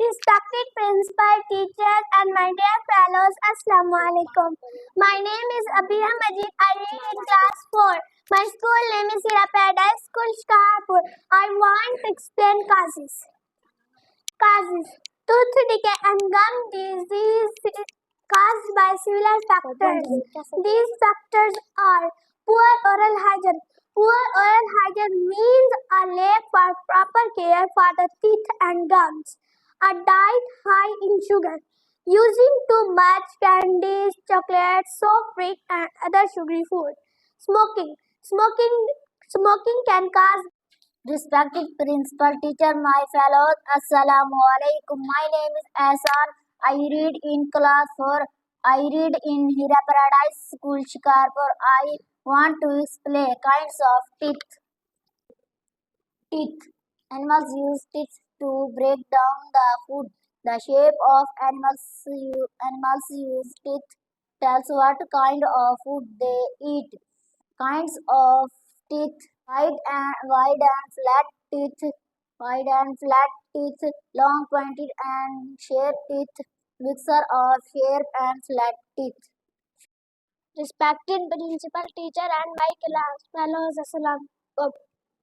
Respected principal, teachers, and my dear fellows, Assalamu alaikum. My name is Abiha Majid. I read in class 4. My school name is Hira Paradise School, Shkarpur. I want to explain causes. Tooth decay and gum disease caused by similar factors. These factors are poor oral hygiene. Poor oral hygiene means a lack for proper care for the teeth and gums. A diet high in sugar. Using too much candies, chocolates, soft drink, and other sugary food. Smoking. Smoking can cause. Respected principal, teacher, my fellows, Assalamu alaikum. My name is Ahsan. I read in class 4. I read in Hira Paradise School, Shikarpur. I want to explain kinds of teeth. Animals use teeth to break down the food. The shape of animals use teeth tells what kind of food they eat. Kinds of teeth: wide and flat teeth, long, pointed, and sharp teeth, mixture of sharp and flat teeth. Respected principal, teacher, and my class fellows, Assalam.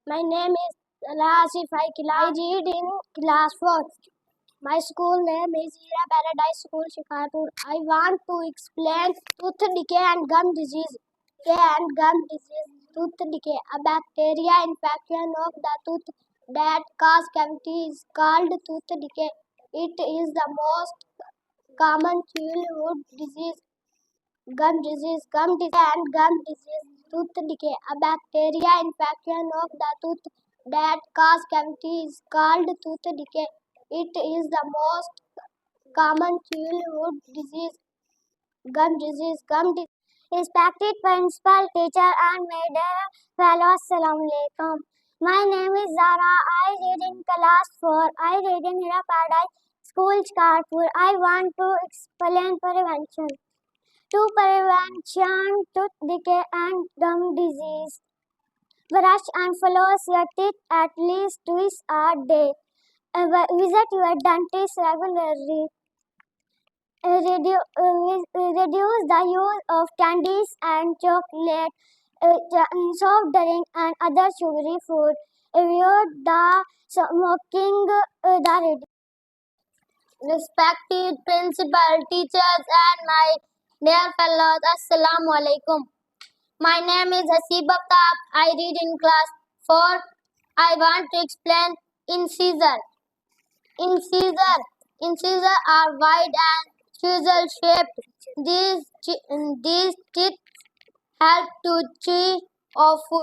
My name is Salah Asif. I read in class 4. My school name is Hira Paradise School, Shikarpur. I want to explain tooth decay and gum disease. Tooth decay, a bacteria infection of the tooth that cause cavity is called tooth decay. It is the most common childhood disease. Gum disease, tooth decay, a bacteria infection of the tooth that cause cavity is called tooth decay. It is the most common childhood disease. Gum disease. Respected principal, teacher, and my dear fellows, Assalamu alaikum. My name is Zara. I read in class 4. I read in Hira Paradise School, Shikarpur. I want to explain prevention. To prevention tooth decay and gum disease, brush and floss your teeth at least twice a day. Visit your dentist regularly. Reduce the use of candies and chocolate, soft drink, and other sugary food. Avoid the smoking. Respected principal, teachers, and my dear fellows, Assalamu alaikum. My name is Hasib Aftab. I read in class 4. I want to explain incisor. Incisor are wide and chisel shaped. These teeth help to chew off food.